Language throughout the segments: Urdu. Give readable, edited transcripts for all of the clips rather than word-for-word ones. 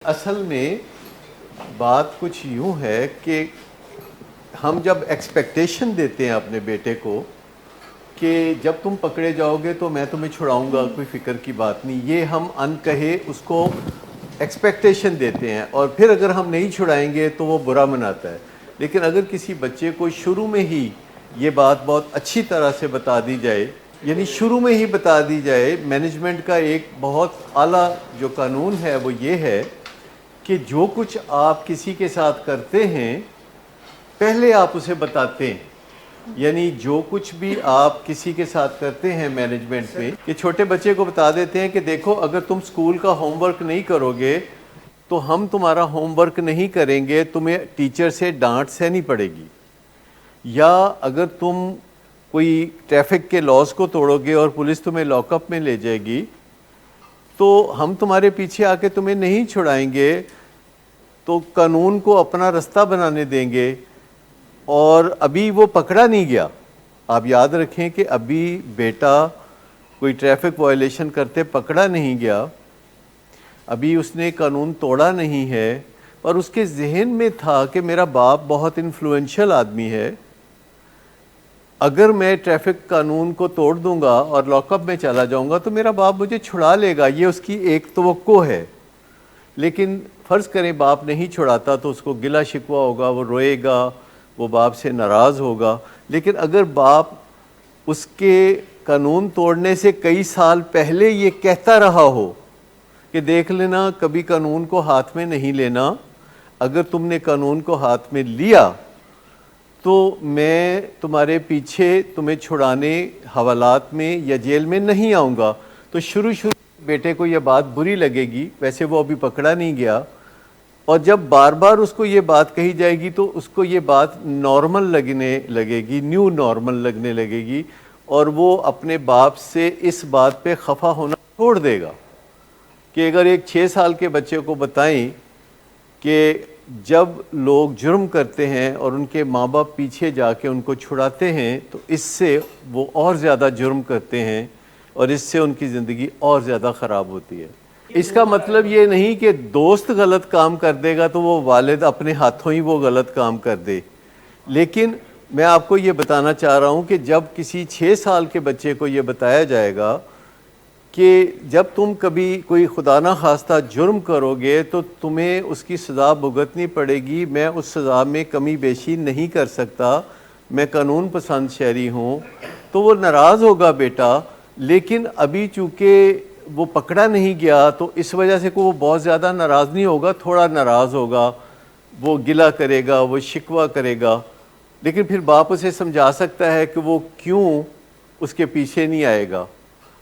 اصل میں بات کچھ یوں ہے کہ ہم جب ایکسپیکٹیشن دیتے ہیں اپنے بیٹے کو کہ جب تم پکڑے جاؤ گے تو میں تمہیں چھڑاؤں گا، کوئی فکر کی بات نہیں، یہ ہم ان کہے اس کو ایکسپیکٹیشن دیتے ہیں، اور پھر اگر ہم نہیں چھڑائیں گے تو وہ برا مناتا ہے۔ لیکن اگر کسی بچے کو شروع میں ہی یہ بات بہت اچھی طرح سے بتا دی جائے، یعنی شروع میں ہی بتا دی جائے، مینجمنٹ کا ایک بہت اعلیٰ جو قانون ہے وہ یہ ہے کہ جو کچھ آپ کسی کے ساتھ کرتے ہیں پہلے آپ اسے بتاتے ہیں۔ یعنی جو کچھ بھی آپ کسی کے ساتھ کرتے ہیں مینجمنٹ میں، کہ چھوٹے بچے کو بتا دیتے ہیں کہ دیکھو اگر تم سکول کا ہوم ورک نہیں کرو گے تو ہم تمہارا ہوم ورک نہیں کریں گے، تمہیں ٹیچر سے ڈانٹ سہنی پڑے گی، یا اگر تم کوئی ٹریفک کے لاز کو توڑو گے اور پولیس تمہیں لاک اپ میں لے جائے گی تو ہم تمہارے پیچھے آ کے تمہیں نہیں چھڑائیں گے، تو قانون کو اپنا رستہ بنانے دیں گے۔ اور ابھی وہ پکڑا نہیں گیا، آپ یاد رکھیں کہ ابھی بیٹا کوئی ٹریفک وائلیشن کرتے پکڑا نہیں گیا، ابھی اس نے قانون توڑا نہیں ہے، اور اس کے ذہن میں تھا کہ میرا باپ بہت انفلوئنشل آدمی ہے، اگر میں ٹریفک قانون کو توڑ دوں گا اور لاک اپ میں چلا جاؤں گا تو میرا باپ مجھے چھڑا لے گا، یہ اس کی ایک توقع ہے۔ لیکن فرض کریں باپ نہیں چھڑاتا تو اس کو گلہ شکوہ ہوگا، وہ روئے گا، وہ باپ سے ناراض ہوگا۔ لیکن اگر باپ اس کے قانون توڑنے سے کئی سال پہلے یہ کہتا رہا ہو کہ دیکھ لینا کبھی قانون کو ہاتھ میں نہیں لینا، اگر تم نے قانون کو ہاتھ میں لیا تو میں تمہارے پیچھے تمہیں چھڑانے حوالات میں یا جیل میں نہیں آؤں گا، تو شروع بیٹے کو یہ بات بری لگے گی، ویسے وہ ابھی پکڑا نہیں گیا، اور جب بار بار اس کو یہ بات کہی جائے گی تو اس کو یہ بات نارمل لگنے لگے گی، نیو نارمل لگنے لگے گی، اور وہ اپنے باپ سے اس بات پہ خفا ہونا چھوڑ دے گا۔ کہ اگر ایک 6 سال کے بچے کو بتائیں کہ جب لوگ جرم کرتے ہیں اور ان کے ماں باپ پیچھے جا کے ان کو چھڑاتے ہیں تو اس سے وہ اور زیادہ جرم کرتے ہیں اور اس سے ان کی زندگی اور زیادہ خراب ہوتی ہے۔ اس کا مطلب یہ نہیں کہ دوست غلط کام کر دے گا تو وہ والد اپنے ہاتھوں ہی وہ غلط کام کر دے، لیکن میں آپ کو یہ بتانا چاہ رہا ہوں کہ جب کسی 6 سال کے بچے کو یہ بتایا جائے گا کہ جب تم کبھی کوئی خدا نخواستہ جرم کرو گے تو تمہیں اس کی سزا بھگتنی پڑے گی، میں اس سزا میں کمی بیشی نہیں کر سکتا، میں قانون پسند شہری ہوں، تو وہ ناراض ہوگا بیٹا۔ لیکن ابھی چونکہ وہ پکڑا نہیں گیا تو اس وجہ سے وہ بہت زیادہ ناراض نہیں ہوگا، تھوڑا ناراض ہوگا، وہ گلہ کرے گا، وہ شکوہ کرے گا، لیکن پھر باپ اسے سمجھا سکتا ہے کہ وہ کیوں اس کے پیچھے نہیں آئے گا۔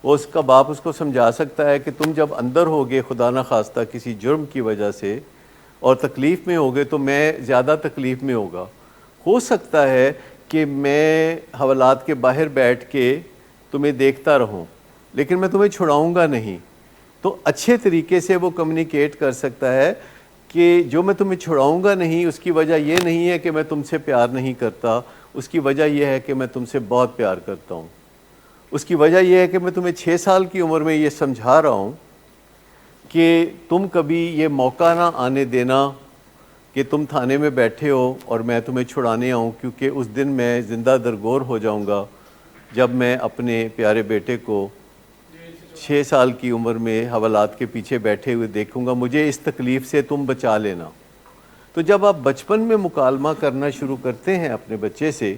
وہ اس کا باپ اس کو سمجھا سکتا ہے کہ تم جب اندر ہوگے خدا نخواستہ کسی جرم کی وجہ سے اور تکلیف میں ہوگے تو میں زیادہ تکلیف میں ہوگا، ہو سکتا ہے کہ میں حوالات کے باہر بیٹھ کے تمہیں دیکھتا رہوں لیکن میں تمہیں چھڑاؤں گا نہیں۔ تو اچھے طریقے سے وہ کمیونیکیٹ کر سکتا ہے کہ جو میں تمہیں چھڑاؤں گا نہیں اس کی وجہ یہ نہیں ہے کہ میں تم سے پیار نہیں کرتا، اس کی وجہ یہ ہے کہ میں تم سے بہت پیار کرتا ہوں، اس کی وجہ یہ ہے کہ میں تمہیں 6 سال کی عمر میں یہ سمجھا رہا ہوں کہ تم کبھی یہ موقع نہ آنے دینا کہ تم تھانے میں بیٹھے ہو اور میں تمہیں چھڑانے آؤں، کیونکہ اس دن میں زندہ درگور ہو جاؤں گا جب میں اپنے پیارے بیٹے کو 6 سال کی عمر میں حوالات کے پیچھے بیٹھے ہوئے دیکھوں گا، مجھے اس تکلیف سے تم بچا لینا۔ تو جب آپ بچپن میں مکالمہ کرنا شروع کرتے ہیں اپنے بچے سے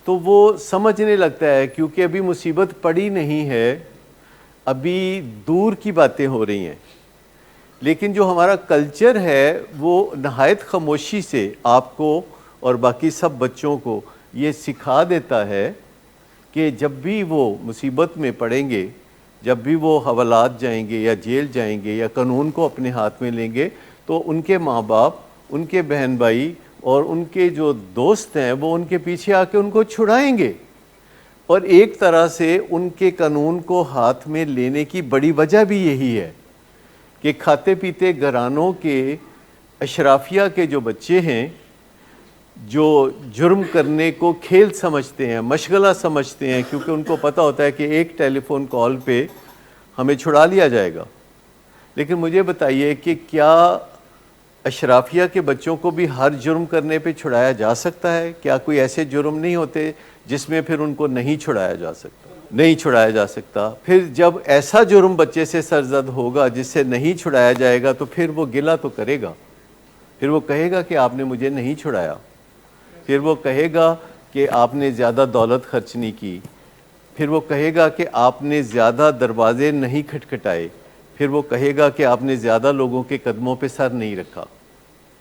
تو وہ سمجھنے لگتا ہے، کیونکہ ابھی مصیبت پڑی نہیں ہے، ابھی دور کی باتیں ہو رہی ہیں۔ لیکن جو ہمارا کلچر ہے وہ نہایت خاموشی سے آپ کو اور باقی سب بچوں کو یہ سکھا دیتا ہے کہ جب بھی وہ مصیبت میں پڑیں گے، جب بھی وہ حوالات جائیں گے یا جیل جائیں گے یا قانون کو اپنے ہاتھ میں لیں گے تو ان کے ماں باپ، ان کے بہن بھائی اور ان کے جو دوست ہیں وہ ان کے پیچھے آ کے ان کو چھڑائیں گے۔ اور ایک طرح سے ان کے قانون کو ہاتھ میں لینے کی بڑی وجہ بھی یہی ہے کہ کھاتے پیتے گھرانوں کے اشرافیہ کے جو بچے ہیں، جو جرم کرنے کو کھیل سمجھتے ہیں، مشغلہ سمجھتے ہیں، کیونکہ ان کو پتہ ہوتا ہے کہ ایک ٹیلی فون کال پہ ہمیں چھڑا لیا جائے گا، لیکن مجھے بتائیے کہ کیا اشرافیہ کے بچوں کو بھی ہر جرم کرنے پہ چھڑایا جا سکتا ہے؟ کیا کوئی ایسے جرم نہیں ہوتے جس میں پھر ان کو نہیں چھڑایا جا سکتا؟ نہیں چھڑایا جا سکتا. پھر جب ایسا جرم بچے سے سرزد ہوگا جس سے نہیں چھڑایا جائے گا تو پھر وہ گلہ تو کرے گا، پھر وہ کہے گا کہ آپ نے مجھے نہیں چھڑایا، پھر وہ کہے گا کہ آپ نے زیادہ دولت خرچ نہیں کی، پھر وہ کہے گا کہ آپ نے زیادہ دروازے نہیں کھٹکھٹائے، پھر وہ کہے گا کہ آپ نے زیادہ لوگوں کے قدموں پہ سر نہیں رکھا،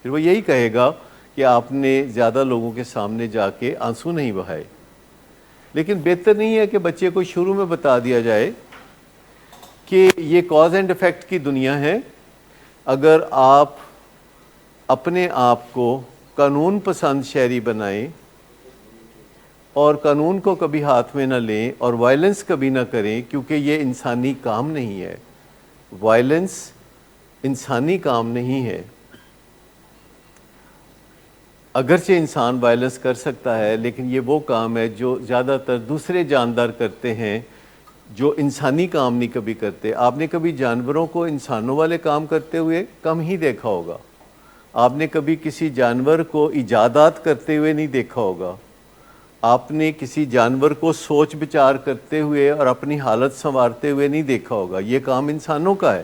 پھر وہ یہی کہے گا کہ آپ نے زیادہ لوگوں کے سامنے جا کے آنسو نہیں بہائے. لیکن بہتر نہیں ہے کہ بچے کو شروع میں بتا دیا جائے کہ یہ کاز اینڈ افیکٹ کی دنیا ہے. اگر آپ اپنے آپ کو قانون پسند شہری بنائیں اور قانون کو کبھی ہاتھ میں نہ لیں اور وائلنس کبھی نہ کریں، کیونکہ یہ انسانی کام نہیں ہے، وائلنس انسانی کام نہیں ہے. اگرچہ انسان وائلنس کر سکتا ہے لیکن یہ وہ کام ہے جو زیادہ تر دوسرے جاندار کرتے ہیں، جو انسانی کام نہیں کبھی کرتے. آپ نے کبھی جانوروں کو انسانوں والے کام کرتے ہوئے کم ہی دیکھا ہوگا. آپ نے کبھی کسی جانور کو ایجادات کرتے ہوئے نہیں دیکھا ہوگا. آپ نے کسی جانور کو سوچ بچار کرتے ہوئے اور اپنی حالت سنوارتے ہوئے نہیں دیکھا ہوگا. یہ کام انسانوں کا ہے.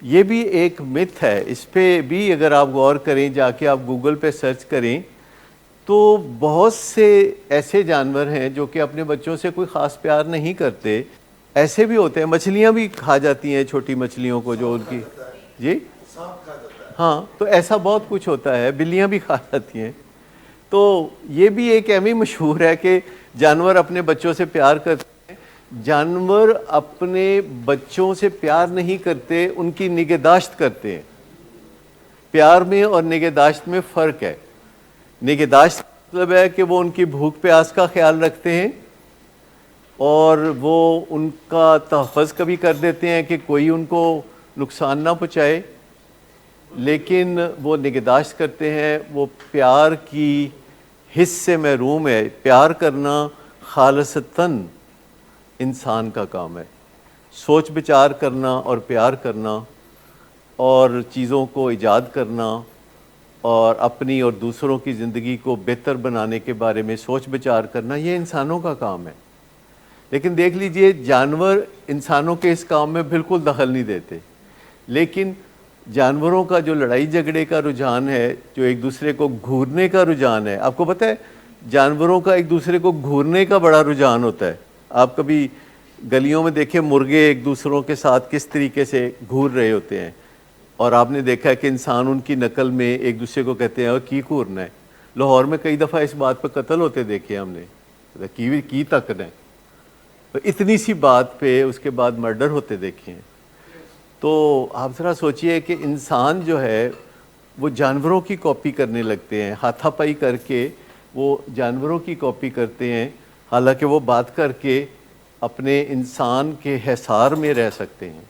یہ بھی ایک متھ ہے، اس پہ بھی اگر آپ غور کریں، جا کے آپ گوگل پہ سرچ کریں تو بہت سے ایسے جانور ہیں جو کہ اپنے بچوں سے کوئی خاص پیار نہیں کرتے. ایسے بھی ہوتے ہیں، مچھلیاں بھی کھا جاتی ہیں چھوٹی مچھلیوں کو جو ان کی جی ہاں، تو ایسا بہت کچھ ہوتا ہے، بلیاں بھی کھا جاتی ہیں. تو یہ بھی ایک اہم مشہور ہے کہ جانور اپنے بچوں سے پیار کرتے ہیں. جانور اپنے بچوں سے پیار نہیں کرتے، ان کی نگہداشت کرتے ہیں. پیار میں اور نگہداشت میں فرق ہے. نگہداشت مطلب ہے کہ وہ ان کی بھوک پیاس کا خیال رکھتے ہیں اور وہ ان کا تحفظ کبھی کر دیتے ہیں کہ کوئی ان کو نقصان نہ پہنچائے. لیکن وہ نگہداشت کرتے ہیں، وہ پیار کی حص سے محروم ہے. پیار کرنا خالصتاً انسان کا کام ہے. سوچ بچار کرنا اور پیار کرنا اور چیزوں کو ایجاد کرنا اور اپنی اور دوسروں کی زندگی کو بہتر بنانے کے بارے میں سوچ بچار کرنا، یہ انسانوں کا کام ہے. لیکن دیکھ لیجئے جانور انسانوں کے اس کام میں بالکل دخل نہیں دیتے. لیکن جانوروں کا جو لڑائی جھگڑے کا رجحان ہے، جو ایک دوسرے کو گھورنے کا رجحان ہے، آپ کو پتہ ہے جانوروں کا ایک دوسرے کو گھورنے کا بڑا رجحان ہوتا ہے. آپ کبھی گلیوں میں دیکھیں مرغے ایک دوسروں کے ساتھ کس طریقے سے گھور رہے ہوتے ہیں، اور آپ نے دیکھا ہے کہ انسان ان کی نقل میں ایک دوسرے کو کہتے ہیں اور کی گھورنا ہے. لاہور میں کئی دفعہ اس بات پہ قتل ہوتے دیکھے ہم نے، کی تک نے اتنی سی بات پہ اس کے بعد مرڈر ہوتے دیکھے ہیں. تو آپ ذرا سوچئے کہ انسان جو ہے وہ جانوروں کی کاپی کرنے لگتے ہیں، ہاتھا پائی کر کے وہ جانوروں کی کاپی کرتے ہیں، حالانکہ وہ بات کر کے اپنے انسان کے حصار میں رہ سکتے ہیں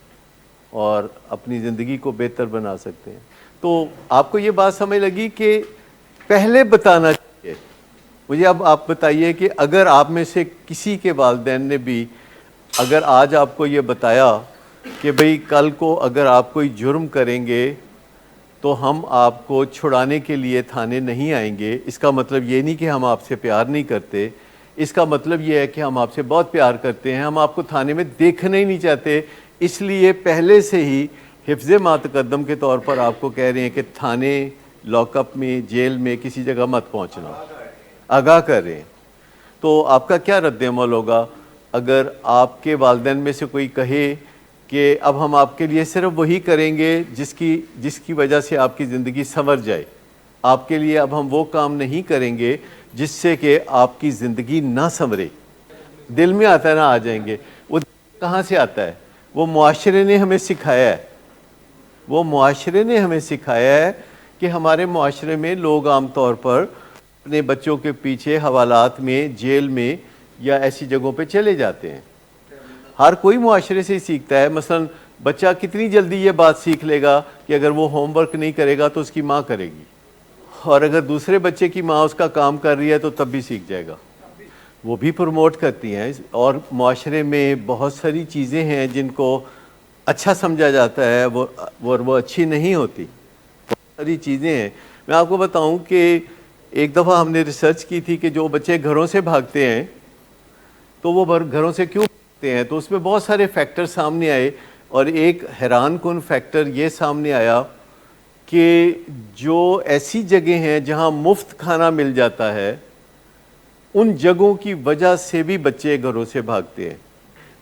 اور اپنی زندگی کو بہتر بنا سکتے ہیں. تو آپ کو یہ بات سمجھ لگی کہ پہلے بتانا چاہیے. مجھے اب آپ بتائیے کہ اگر آپ میں سے کسی کے والدین نے بھی اگر آج آپ کو یہ بتایا کہ بھئی کل کو اگر آپ کوئی جرم کریں گے تو ہم آپ کو چھڑانے کے لیے تھانے نہیں آئیں گے، اس کا مطلب یہ نہیں کہ ہم آپ سے پیار نہیں کرتے، اس کا مطلب یہ ہے کہ ہم آپ سے بہت پیار کرتے ہیں، ہم آپ کو تھانے میں دیکھنا ہی نہیں چاہتے، اس لیے پہلے سے ہی حفظ ما تقدم کے طور پر آپ کو کہہ رہے ہیں کہ تھانے، لاک اپ میں، جیل میں کسی جگہ مت پہنچنا، آگاہ کر رہے ہیں. تو آپ کا کیا رد عمل ہوگا اگر آپ کے والدین میں سے کوئی کہے کہ اب ہم آپ کے لیے صرف وہی کریں گے جس کی وجہ سے آپ کی زندگی سنور جائے، آپ کے لیے اب ہم وہ کام نہیں کریں گے جس سے کہ آپ کی زندگی نہ سنورے. دل میں آتا ہے نا، آ جائیں گے. وہ کہاں سے آتا ہے؟ وہ معاشرے نے ہمیں سکھایا ہے. وہ معاشرے نے ہمیں سکھایا ہے کہ ہمارے معاشرے میں لوگ عام طور پر اپنے بچوں کے پیچھے حوالات میں، جیل میں یا ایسی جگہوں پہ چلے جاتے ہیں. ہر کوئی معاشرے سے ہی سیکھتا ہے. مثلا بچہ کتنی جلدی یہ بات سیکھ لے گا کہ اگر وہ ہوم ورک نہیں کرے گا تو اس کی ماں کرے گی، اور اگر دوسرے بچے کی ماں اس کا کام کر رہی ہے تو تب بھی سیکھ جائے گا. وہ بھی پروموٹ کرتی ہیں. اور معاشرے میں بہت ساری چیزیں ہیں جن کو اچھا سمجھا جاتا ہے وہ اچھی نہیں ہوتی. بہت ساری چیزیں ہیں. میں آپ کو بتاؤں کہ ایک دفعہ ہم نے ریسرچ کی تھی کہ جو بچے گھروں سے بھاگتے ہیں تو وہ گھروں سے کیوں بھاگتے ہیں, تو اس میں بہت سارے فیکٹر سامنے آئے, اور ایک حیران کن فیکٹر یہ سامنے آیا کہ جو ایسی جگہیں ہیں جہاں مفت کھانا مل جاتا ہے ان جگہوں کی وجہ سے بھی بچے گھروں سے بھاگتے ہیں.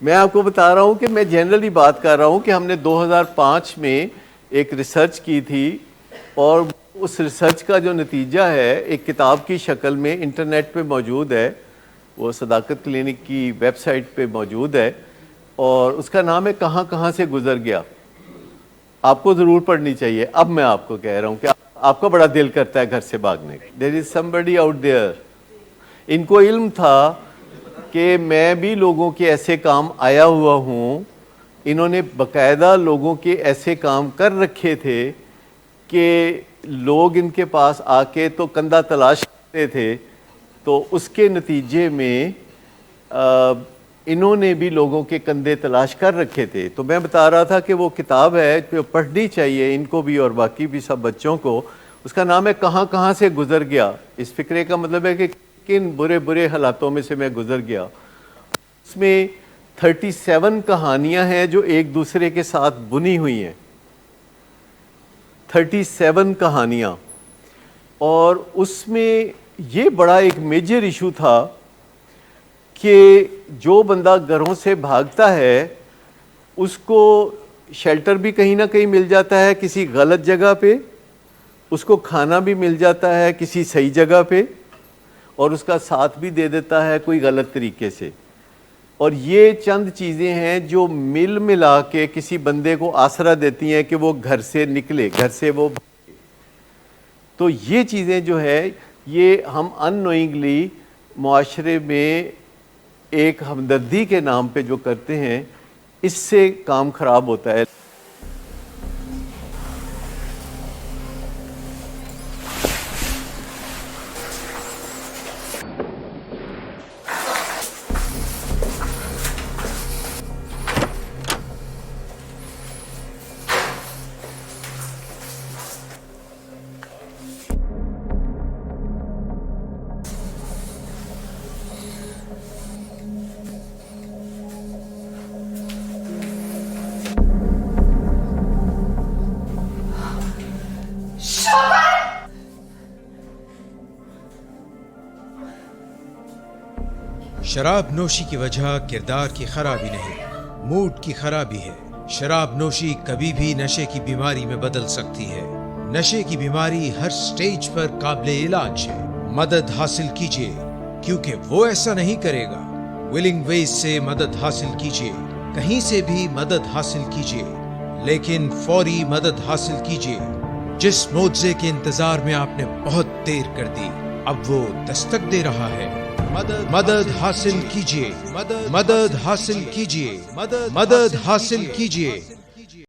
میں آپ کو بتا رہا ہوں کہ میں جنرلی بات کر رہا ہوں کہ ہم نے 2005 میں ایک ریسرچ کی تھی, اور اس ریسرچ کا جو نتیجہ ہے ایک کتاب کی شکل میں انٹرنیٹ پہ موجود ہے, وہ صداقت کلینک کی ویب سائٹ پہ موجود ہے, اور اس کا نام ہے کہاں کہاں سے گزر گیا. آپ کو ضرور پڑھنی چاہیے. اب میں آپ کو کہہ رہا ہوں کہ آپ کا بڑا دل کرتا ہے گھر سے بھاگنے کا. There is somebody out there. ان کو علم تھا کہ میں بھی لوگوں کے ایسے کام آیا ہوا ہوں. انہوں نے باقاعدہ لوگوں کے ایسے کام کر رکھے تھے کہ لوگ ان کے پاس آ کے تو کندھا تلاش کرتے تھے, تو اس کے نتیجے میں انہوں نے بھی لوگوں کے کندھے تلاش کر رکھے تھے. تو میں بتا رہا تھا کہ وہ کتاب ہے جو پڑھنی چاہیے ان کو بھی اور باقی بھی سب بچوں کو. اس کا نام ہے کہاں کہاں سے گزر گیا. اس فقرے کا مطلب ہے کہ کن برے برے حالاتوں میں سے میں گزر گیا. اس میں 37 کہانیاں ہیں جو ایک دوسرے کے ساتھ بنی ہوئی ہیں. 37 کہانیاں. اور اس میں یہ بڑا ایک میجر ایشو تھا کہ جو بندہ گھروں سے بھاگتا ہے اس کو شیلٹر بھی کہیں نہ کہیں مل جاتا ہے کسی غلط جگہ پہ, اس کو کھانا بھی مل جاتا ہے کسی صحیح جگہ پہ, اور اس کا ساتھ بھی دے دیتا ہے کوئی غلط طریقے سے. اور یہ چند چیزیں ہیں جو مل ملا کے کسی بندے کو آسرا دیتی ہیں کہ وہ گھر سے نکلے, گھر سے وہ بھاگے. تو یہ چیزیں جو ہے یہ ہم ان نوئنگلی معاشرے میں ایک ہمدردی کے نام پہ جو کرتے ہیں اس سے کام خراب ہوتا ہے. شراب نوشی کی وجہ کردار کی خرابی نہیں، موڈ کی خرابی ہے. شراب نوشی کبھی بھی نشے کی بیماری میں بدل سکتی ہے. نشے کی بیماری ہر سٹیج پر قابل علاج ہے. مدد حاصل کیجیے کیونکہ وہ ایسا نہیں کرے گا. ولنگ ویز سے مدد حاصل کیجیے، کہیں سے بھی مدد حاصل کیجیے، لیکن فوری مدد حاصل کیجیے. جس معجزے کے انتظار میں آپ نے بہت دیر کر دی اب وہ دستک دے رہا ہے. مدد حاصل کیجیے، مدد حاصل کیجیے، مدد حاصل کیجیے.